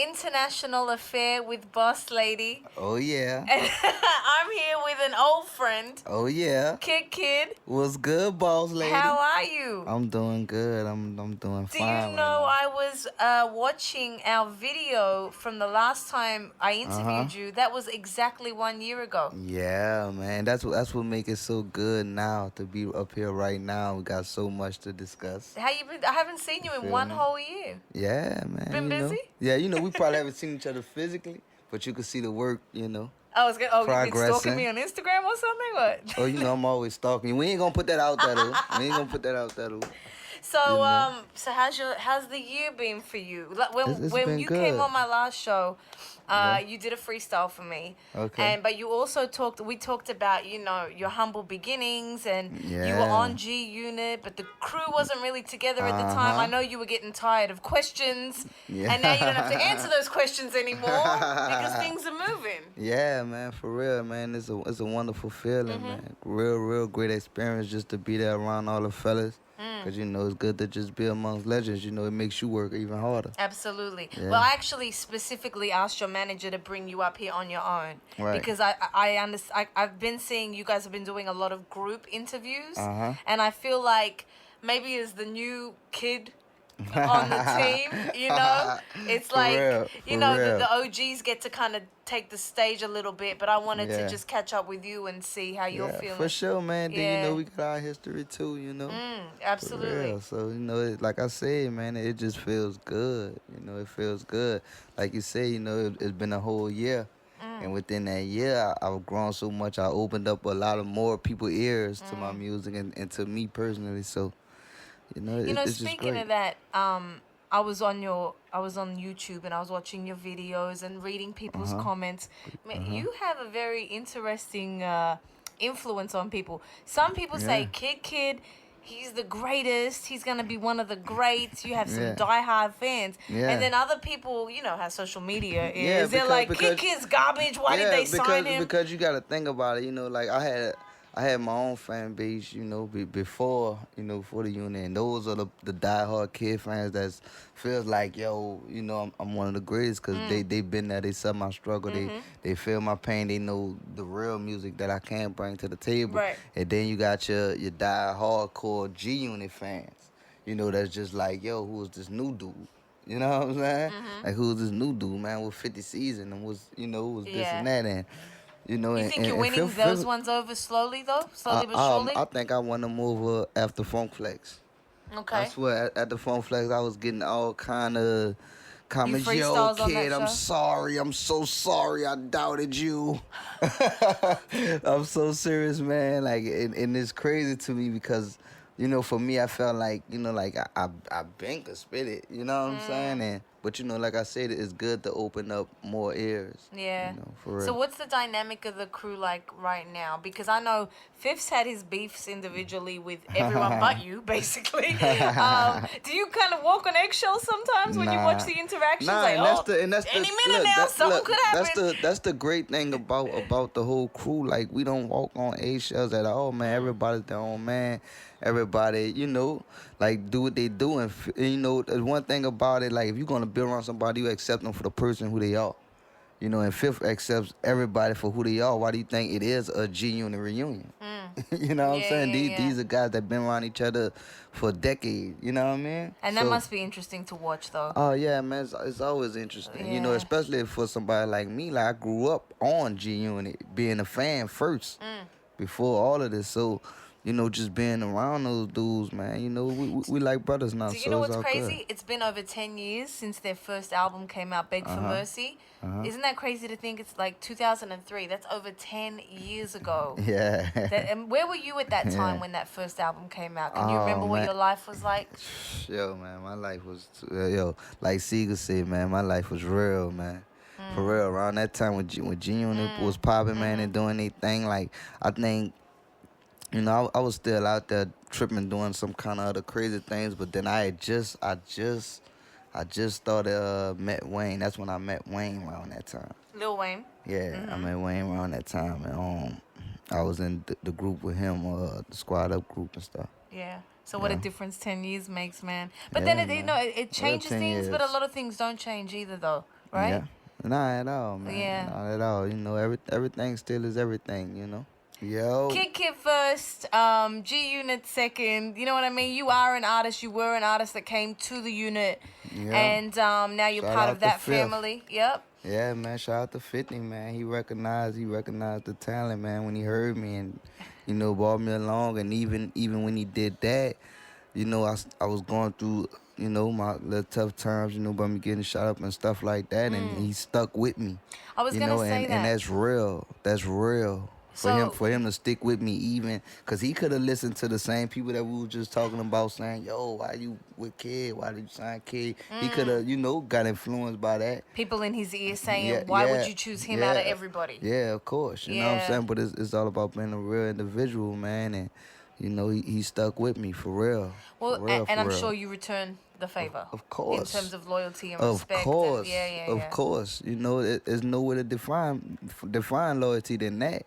international affair with Boss Lady. Oh yeah. I'm here with an old friend, Oh yeah. Kid. What's good, boss lady? How are you? I'm doing good. I'm doing Do fine. you know right I was watching our video from the last time I interviewed you? That was exactly 1 year ago. Yeah, man. That's what make it so good now to be up here right now. We got so much to discuss. How you been? I haven't seen you in feel one me? whole year. Yeah, man. Been busy? Yeah, we probably haven't seen each other physically, but you can see the work. I was gonna. Oh, you've been stalking Progressing. me on Instagram or something? What? Oh, I'm always stalking you. We ain't gonna put that out there though. We ain't gonna put that out there though. So so how's the year been for you? Like It's when been you good. came on my last show, Yeah. you did a freestyle for me. Okay. But you also talked about, your humble beginnings, and you were Yeah. on G Unit, but the crew wasn't really together at the time. I know you were getting tired of questions. Yeah. And now you don't have to answer those questions anymore because things are moving. Yeah, man, for real, man. It's a wonderful feeling, man. Real great experience just to be there around all the fellas. Cause it's good to just be amongst legends. It makes you work even harder. Absolutely. Yeah. Well, I actually specifically asked your manager to bring you up here on your own. Right. Because I've been seeing you guys have been doing a lot of group interviews. And I feel like maybe as the new kid on the team, it's For like, real, the OGs get to kind of take the stage a little bit, but I wanted to Yeah. just catch up with you and see how you're feeling. For sure, man. Yeah. Then we got our history too. Absolutely. For real. So like I said, man, it just feels good. It feels good. Like you say, it's been a whole year. And within that year, I've grown so much. I opened up a lot of more people's ears to my music and to me personally. So, it's just Speaking great. of that, I was on YouTube and I was watching your videos and reading people's comments. Man, you have a very interesting influence on people. Some people say, Kid, he's the greatest. He's gonna be one of the greats. You have some Yeah. diehard fans, Yeah. and then other people, how social media is. Yeah, They're like, because- Kid's garbage. Why did they sign him? Because you got to think about it. Like I had my own fan base, before the unit, and those are the diehard Kid fans that feels like, yo, I'm one of the greatest because they've been there, they saw my struggle, they feel my pain, they know the real music that I can bring to the table. Right. And then you got your hardcore G Unit fans, that's just like, yo, who is this new dude? You know what I'm saying? Like, who's this new dude, man, with 50 seasons and was this and that, and You think you're winning those ones over slowly, though? Slowly but surely? I think I won them over after Funk Flex. Okay. I swear, at the Funk Flex, I was getting all kind of comments. Yo, freestyles on Kid, that I'm show? sorry. I'm so sorry. I doubted you. I'm so serious, man. Like, and it's crazy to me because, for me, I felt like, like I've been could spit it. You know what I'm saying? But, like I said, it's good to open up more ears. Yeah. For real. So what's the dynamic of the crew like right now? Because I know Fifth's had his beefs individually with everyone but you, basically. Do you kind of walk on eggshells sometimes when you watch the interactions? Nah, like, and that's any minute now, something could happen. That's the great thing about the whole crew. Like, we don't walk on eggshells at all, man. Everybody's their own man. Everybody, like, do what they do. And, there's one thing about it, like, if you're going to build around somebody, you accept them for the person who they are. And Fifth accepts everybody for who they are. Why do you think it is a G Unit reunion? You know what I'm saying? These are guys that been around each other for decades. You know what I mean? And that must be interesting to watch, though. Oh, yeah, man. It's always interesting. Especially for somebody like me. Like, I grew up on G Unit, being a fan first before all of this. So, just being around those dudes, man, we like brothers now. Do you so know it's what's all crazy? good. It's been over 10 years since their first album came out, Beg for Mercy. Isn't that crazy to think it's like 2003? That's over 10 years ago. Yeah. And where were you at that time when that first album came out? Can you remember what your life was like? Yo, man, my life was, like Seager said, man, my life was real, man. For real, around that time when G Unit was popping, man, and doing their thing, like, I think, I was still out there tripping, doing some kind of other crazy things, but then I just started met Wayne. That's when I met Wayne around that time. Lil Wayne? Yeah, I met Wayne around that time, and I was in the group with him, the Squad Up group and stuff. Yeah. So what a difference 10 years makes, man. But Yeah, then, it man. it changes 10 things, but a years. lot of things don't change either, though. right? Yeah. Not at all, man. Yeah. Not at all. You know, everything still is everything, you know. Yo. Kid Kid first, G Unit second. You know what I mean? You are an artist. You were an artist that came to the unit, Yeah. and now you're Shout part of out to that Fifth. family. Yep. Yeah, man. Shout out to 50, man. He recognized the talent, man, when he heard me and, you know, brought me along. And even when he did that, you know, I was going through, you know, my little tough times, you know, by me getting shot up and stuff like that. And he stuck with me, I was you gonna know, say and that. that's real. That's real. So For him to stick with me even, because he could have listened to the same people that we were just talking about saying, yo, why you with Kid? Why did you sign Kid? He could have, you know, got influenced by that. people in his ear saying, Yeah, "Why would yeah, you choose him out of yeah, everybody?" yeah, of course. You know what I'm Yeah. saying? But it's all about being a real individual, man. And, you know, he stuck with me for real. For Well, real, and for I'm real. sure you return the favor Of in terms course. of loyalty and Of respect, and yeah, course. yeah, Of yeah. course. You know, there's no way to define loyalty than that.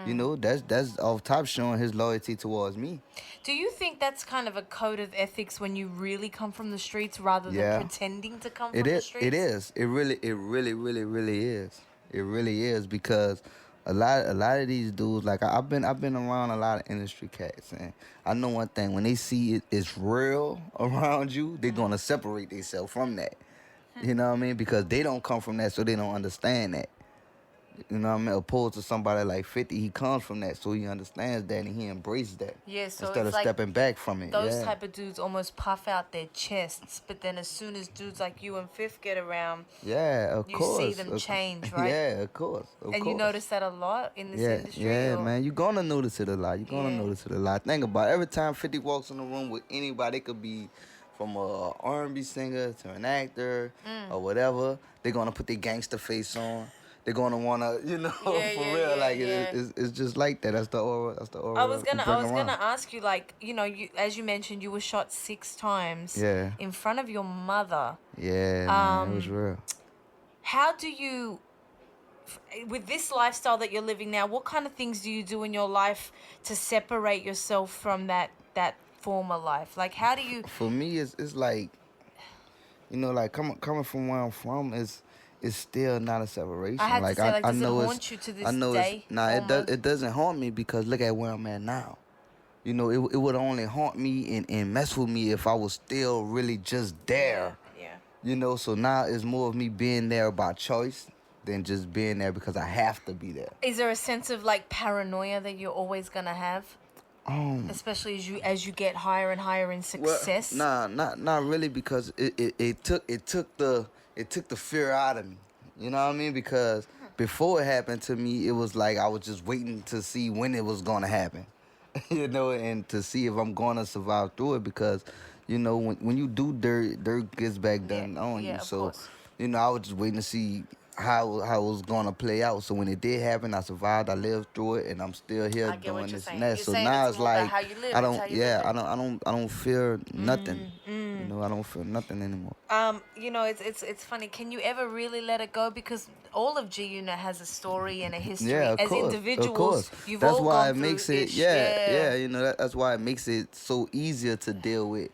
You know, that's off top showing his loyalty towards me. Do you think that's kind of a code of ethics when you really come from the streets rather than Yeah. pretending to come It from the is. It streets? is. Really is. It really is because a lot of these dudes, like I've been around a lot of industry cats, and I know one thing: when they see it's real around you, they're gonna separate themselves from that. You know what I mean? Because they don't come from that, so they don't understand that. You know what I mean? Opposed to somebody like 50, he comes from that, so he understands that and he embraces that. Yeah, so Instead it's of like stepping back from it. those Yeah. type of dudes almost puff out their chests, but then as soon as dudes like you and Fifth get around, Yeah, of you see course. them change, right? Yeah, of course. Of And you course. notice that a lot in this Yeah, industry, yeah, or man. You're gonna notice it a lot. You're gonna yeah, notice it a lot. Think about it. Every time 50 walks in the room with anybody, it could be from a R&B singer to an actor or whatever. They're gonna put their gangster face on. They're gonna wanna, you know, yeah, for yeah, real. yeah, Like yeah. it's just like that. That's the aura. That's the aura we I bring was around. gonna ask you, like, you know, you as you mentioned, you were shot 6 times Yeah, in front of your mother. yeah, man. It was Um, real. how do you, with this lifestyle that you're living now, what kind of things do you do in your life to separate yourself from that former life? Like, how do you? For me, it's like, you know, like coming from where I'm from is still not a I separation. had to Like say, like, I does it know haunt you to I this know it's day, nah, almost? it doesn't haunt me because look at where I'm at now. You know, it would only haunt me and mess with me if I was still really just there. Yeah. You know, so now it's more of me being there by choice than just being there because I have to be there. Is there a sense of like paranoia that you're always gonna have, especially as you get higher and higher in Well, success? nah, not really because it took the fear out of me. You know what I mean? Because before it happened to me, it was like I was just waiting to see when it was gonna happen. You know, and to see if I'm gonna survive through it because, you know, when you do dirt gets back Yeah, done on yeah, you. of So, course. you know, I was just waiting to see how it was gonna play out. So when it did happen, I survived, I lived through it, and I'm still here I get what doing you're this and saying. that. You're So saying now it's it's more about like how you live. I It's don't how you live yeah, it. I don't fear nothing. Mm. You know, I don't feel nothing anymore. You know, it's funny. Can you ever really let it go? Because all of G Unit has a story and a history. Yeah, of As course, of individuals, course. you've That's all why gone it through makes it, ish. yeah, Yeah. yeah. You know, that's why it makes it so easier to deal with.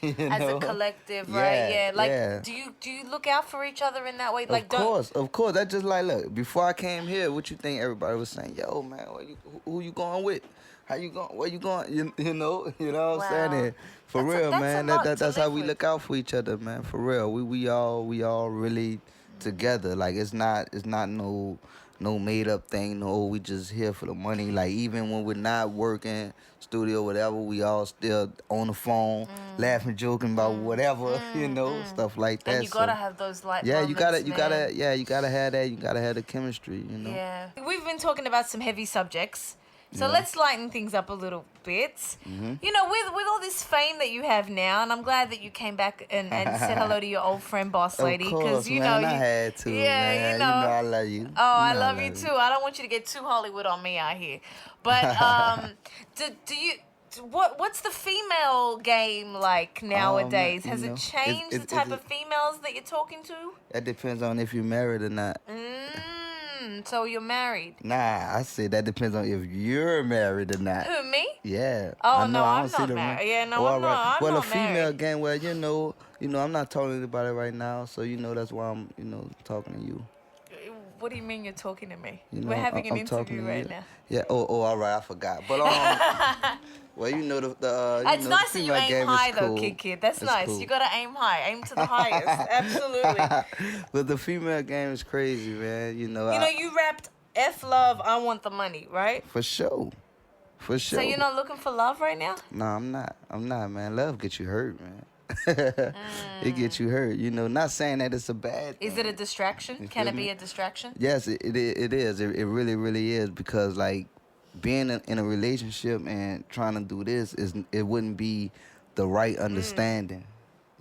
You As a know, collective, right? yeah, Yeah. Like, yeah. do you look out for each other in that way? Like, Of don't. course, of course. That's just like, look, before I came here, what you think everybody was saying? Yo, man, who you going with? How you going? Where you going? You know what I'm saying? Wow. And for real, That's a man. lot to That's how live we with. look out for each other, man. For real, we all really together. Like it's not no made up thing. No, we just here for the money. Like even when we're not working, studio, whatever, we all still on the phone, laughing, joking about whatever, stuff like And that. you gotta So. have those light Yeah, moments, man. you gotta have that. You gotta have the chemistry. Yeah. We've been talking about some heavy subjects. So Yeah. let's lighten things up a little bit. You know, with all this fame that you have now, and I'm glad that you came back and said hello to your old friend, boss Of lady, course, you man. know I you, had to, yeah, man. You know I love you. Oh, I I love you too. I don't want you to get too Hollywood on me out here. But do you? What's the female game like Man, nowadays? Has it changed the type of females that you're talking to? That depends on if you're married or not. So you're married? Nah, I said that depends on if you're married or not. Who, me? Yeah. Oh, I know. no, I I'm don't see not the married. ring. Yeah, no, Oh, I'm all not. right. I'm Well, a not female married. game. Well, I'm not talking about it right now. So that's why I'm, talking to you. What do you mean you're talking to me? You We're know, having an I'm talking interview to right you. now. Yeah. Oh, all right. I forgot. But well, It's the nice that you female aim game high, is though, cool. kid. That's It's nice. cool. You gotta aim high. Aim to the highest. Absolutely. But the female game is crazy, man. You rapped F love, I want the money, right? For sure. For sure. So you're not looking for love right now? No, I'm not. I'm not, man. Love gets you hurt, man. It gets you hurt. Not saying that it's a bad thing. Is it a distraction? Can it be a distraction? Yes, it is. It really, really is, because, like, being in a relationship and trying to do this, it wouldn't be the right understanding.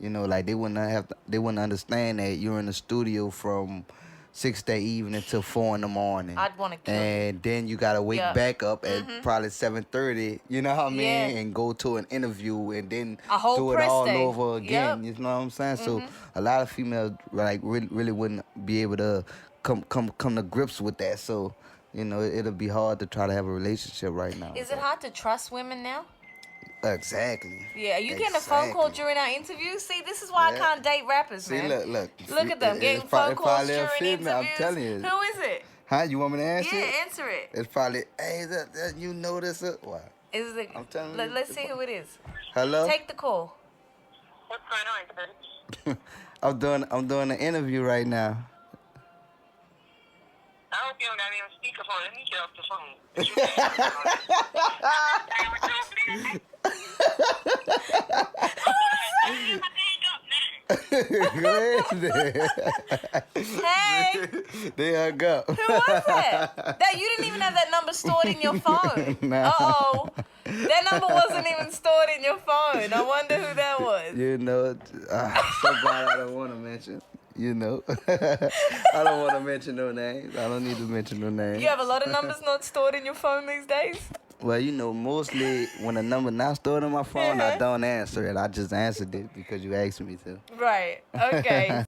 Like, they wouldn't understand that you're in the studio from 6 that evening till 4 in the morning. I'd want to kill you. And then you gotta wake back up at probably 7:30. You know what I mean? Yeah. And go to an interview and then A whole do it press all day. over again. Yep. You know what I'm saying? So a lot of females like really wouldn't be able to come to grips with that. So it'll be hard to try to have a relationship right now. Is it hard to trust women now? Exactly. Yeah, are you getting a phone call during our interview? See, this is why I can't date rappers, See, man. look. Look at them getting phone calls during interviews. I'm telling you. Who is it? Huh? You want me to answer it? Yeah, answer it. It's probably, hey, that you know this? What? Is it? I'm telling you. Let's see who it is. Hello? Take the call. What's going on, bitch? I'm doing an interview right now. I hope you don't got me on speakerphone. Let me get off the phone. Hey, They hung up. who was that? That you didn't even have that number stored in your phone. Nah. Uh-oh. That number wasn't even stored in your phone. I wonder who that was. Somebody I don't want to mention. I don't want to mention no names. I don't need to mention no names. You have a lot of numbers not stored in your phone these days? Well, mostly when a number not stored on my phone, I don't answer it. I just answered it because you asked me to. Right. Okay.